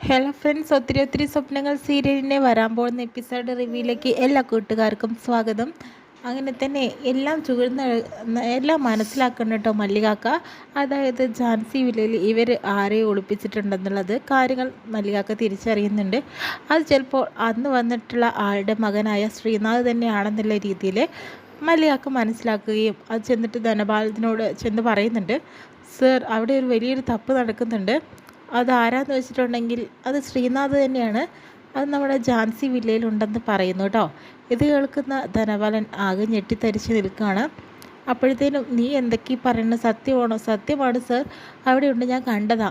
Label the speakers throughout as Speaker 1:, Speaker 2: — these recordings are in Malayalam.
Speaker 1: ഹലോ ഫ്രണ്ട്സ്, ഒത്തിരി ഒത്തിരി സ്വപ്നങ്ങൾ സീരിയലിനെ വരാൻ പോകുന്ന എപ്പിസോഡ് റിവ്യൂയിലേക്ക് എല്ലാ കൂട്ടുകാർക്കും സ്വാഗതം. അങ്ങനെ തന്നെ എല്ലാം മനസ്സിലാക്കണം കേട്ടോ മല്ലികാക്ക. അതായത് ഝാൻസി വില്ലയിൽ ഇവർ ആരെ ഒളിപ്പിച്ചിട്ടുണ്ടെന്നുള്ളത് കാര്യങ്ങൾ മല്ലികാക്ക തിരിച്ചറിയുന്നുണ്ട്. അത് ചിലപ്പോൾ അന്ന് വന്നിട്ടുള്ള ആളുടെ മകനായ ശ്രീനാഥ് തന്നെയാണെന്നുള്ള രീതിയിൽ മല്ലികാക്ക മനസ്സിലാക്കുകയും അത് ചെന്നിട്ട് ധനപാലത്തിനോട് ചെന്ന് പറയുന്നുണ്ട്. സർ, അവിടെ ഒരു വലിയൊരു തപ്പ് നടക്കുന്നുണ്ട്. അതാരാന്ന് വെച്ചിട്ടുണ്ടെങ്കിൽ അത് ശ്രീനാഥ് തന്നെയാണ്. അത് നമ്മുടെ ഝാൻസി വില്ലയിലുണ്ടെന്ന് പറയുന്നു കേട്ടോ. ഇത് കേൾക്കുന്ന ധനപാലൻ ആകെ ഞെട്ടിത്തരിച്ച് നിൽക്കുകയാണ്. അപ്പോഴത്തേനും നീ എന്തൊക്കെയാണ് പറയുന്നത്? സത്യമാണോ? സത്യമാണ് സർ, അവിടെയുണ്ട്, ഞാൻ കണ്ടതാ.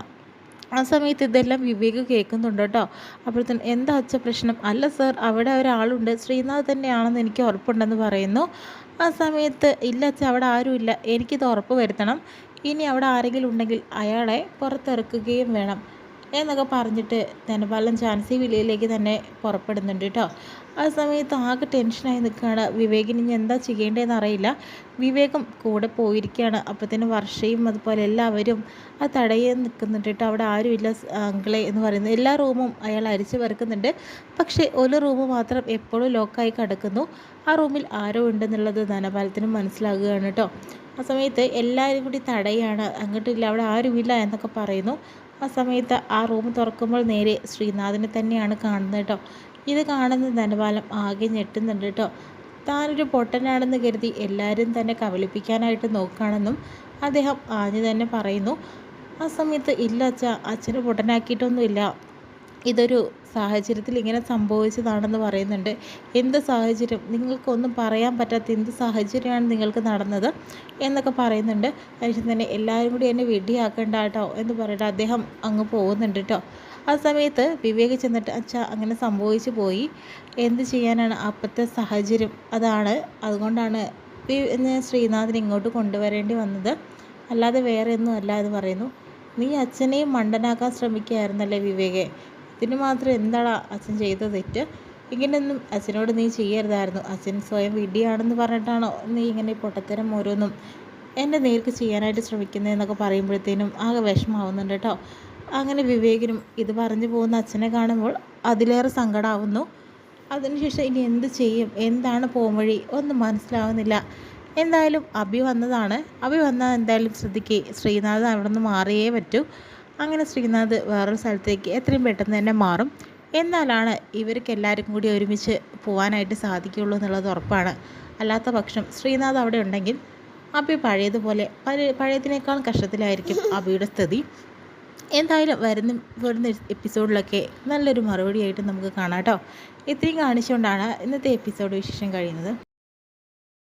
Speaker 1: ആ സമയത്ത് ഇതെല്ലാം വിവേക് കേൾക്കുന്നുണ്ട് കേട്ടോ. അപ്പോഴത്തേനും എന്താ അച്ഛ പ്രശ്നം? അല്ല സർ, അവിടെ ഒരാളുണ്ട്, ശ്രീനാഥ് തന്നെയാണെന്ന് എനിക്ക് ഉറപ്പുണ്ടെന്ന് പറയുന്നു. ആ സമയത്ത് ഇല്ല അച്ഛ, അവിടെ ആരുമില്ല, എനിക്കിത് ഉറപ്പ് വരുത്തണം. ഇനി അവിടെ ആരെങ്കിലും ഉണ്ടെങ്കിൽ അയാളെ പുറത്തിറക്കുകയും വേണം എന്നൊക്കെ പറഞ്ഞിട്ട് ധനപാലൻ ഝാൻസി വില്ലയിലേക്ക് തന്നെ പുറപ്പെടുന്നുണ്ട് കേട്ടോ. ആ സമയത്ത് ആകെ ടെൻഷനായി നിൽക്കുകയാണ്. വിവേകിന് ഇനി എന്താ ചെയ്യേണ്ടതെന്ന് അറിയില്ല. വിവേകം കൂടെ പോയിരിക്കുകയാണ്. അപ്പോഴത്തേനും വർഷയും അതുപോലെ എല്ലാവരും ആ തടയാൻ നിൽക്കുന്നുണ്ട് കേട്ടോ. അവിടെ ആരുമില്ല അങ്കിളെ എന്ന് പറയുന്നത്. എല്ലാ റൂമും അയാൾ അരിച്ചു പെറുക്കുന്നുണ്ട്. പക്ഷേ ഒരു റൂം മാത്രം എപ്പോഴും ലോക്കായി കിടക്കുന്നു. ആ റൂമിൽ ആരോ ഉണ്ടെന്നുള്ളത് ധനപാലത്തിനും മനസ്സിലാകുകയാണ് കേട്ടോ. ആ സമയത്ത് എല്ലാവരും കൂടി തടയാണ്, അങ്ങോട്ടില്ല, അവിടെ ആരുമില്ല എന്നൊക്കെ പറയുന്നു. ആ സമയത്ത് ആ റൂം തുറക്കുമ്പോൾ നേരെ ശ്രീനാഥിനെ തന്നെയാണ് കാണുന്നത് കേട്ടോ. ഇത് കാണുന്ന ധനപാലം ആകെ ഞെട്ടുന്നുണ്ട് കേട്ടോ. താനൊരു പൊട്ടനാണെന്ന് കരുതി എല്ലാവരും തന്നെ കബളിപ്പിക്കാനായിട്ട് നോക്കുകയാണെന്നും അദ്ദേഹം ആദ്യം തന്നെ പറയുന്നു. ആ സമയത്ത് ഇല്ല അച്ഛ, അച്ഛനെ പൊട്ടനാക്കിയിട്ടൊന്നുമില്ല, ഇതൊരു സാഹചര്യത്തിൽ ഇങ്ങനെ സംഭവിച്ചതാണെന്ന് പറയുന്നുണ്ട്. എന്ത് സാഹചര്യം? നിങ്ങൾക്കൊന്നും പറയാൻ പറ്റാത്ത എന്ത് സാഹചര്യമാണ് നിങ്ങൾക്ക് നടന്നത് എന്നൊക്കെ പറയുന്നുണ്ട്. അതിന് തന്നെ എല്ലാവരും കൂടി എന്നെ വെടിയാക്കണ്ട കേട്ടോ എന്ന് പറഞ്ഞിട്ട് അദ്ദേഹം അങ്ങ് പോകുന്നുണ്ട് കേട്ടോ. ആ സമയത്ത് വിവേക് ചെന്നിട്ട് അച്ഛ, അങ്ങനെ സംഭവിച്ചു പോയി, എന്ത് ചെയ്യാനാണ്, അപ്പോഴത്തെ സാഹചര്യം അതാണ്, അതുകൊണ്ടാണ് ശ്രീനാഥിനെ ഇങ്ങോട്ട് കൊണ്ടുവരേണ്ടി വന്നത്, അല്ലാതെ വേറെ ഒന്നും അല്ല എന്ന് പറയുന്നു. നീ അച്ഛനെയും മണ്ടനാക്കാൻ ശ്രമിക്കുകയായിരുന്നല്ലേ വിവേകെ? ഇതിന് മാത്രം എന്താണ് അച്ഛൻ ചെയ്ത തെറ്റ്? ഇങ്ങനെയൊന്നും അച്ഛനോട് നീ ചെയ്യരുതായിരുന്നു. അച്ഛൻ സ്വയം വിഡ്ഢിയാണെന്ന് പറഞ്ഞിട്ടാണോ നീ ഇങ്ങനെ പൊട്ടത്തരം ഓരോന്നും എൻ്റെ നേർക്ക് ചെയ്യാനായിട്ട് ശ്രമിക്കുന്നതെന്നൊക്കെ പറയുമ്പോഴത്തേനും ആകെ വിഷമാവുന്നുണ്ട് കേട്ടോ. അങ്ങനെ വിവേകിനും ഇത് പറഞ്ഞു പോകുന്ന അച്ഛനെ കാണുമ്പോൾ അതിലേറെ സങ്കടമാവുന്നു. അതിനുശേഷം ഇനി എന്ത് ചെയ്യും, എന്താണ് പോംവഴി ഒന്നും മനസ്സിലാവുന്നില്ല. എന്തായാലും അഭി വന്നതാണ്. അഭി വന്നാൽ എന്തായാലും ശ്രീനാഥ് അവിടെ നിന്ന് മാറിയേ പറ്റൂ. അങ്ങനെ ശ്രീനാഥ് വേറൊരു സ്ഥലത്തേക്ക് എത്രയും പെട്ടെന്ന് തന്നെ മാറും. എന്നാലാണ് ഇവർക്ക് എല്ലാവർക്കും കൂടി ഒരുമിച്ച് പോകാനായിട്ട് സാധിക്കുകയുള്ളൂ എന്നുള്ളത് ഉറപ്പാണ്. അല്ലാത്ത പക്ഷം ശ്രീനാഥ് അവിടെ ഉണ്ടെങ്കിൽ അഭി പഴയതിനേക്കാൾ കഷ്ടത്തിലായിരിക്കും അഭിയുടെ സ്ഥിതി. എന്തായാലും വരുന്ന എപ്പിസോഡിലൊക്കെ നല്ലൊരു മറുപടിയായിട്ട് നമുക്ക് കാണാം കേട്ടോ. ഇത്രയും കാണിച്ചുകൊണ്ടാണ് ഇന്നത്തെ എപ്പിസോഡ് വിശേഷം കഴിയുന്നത്.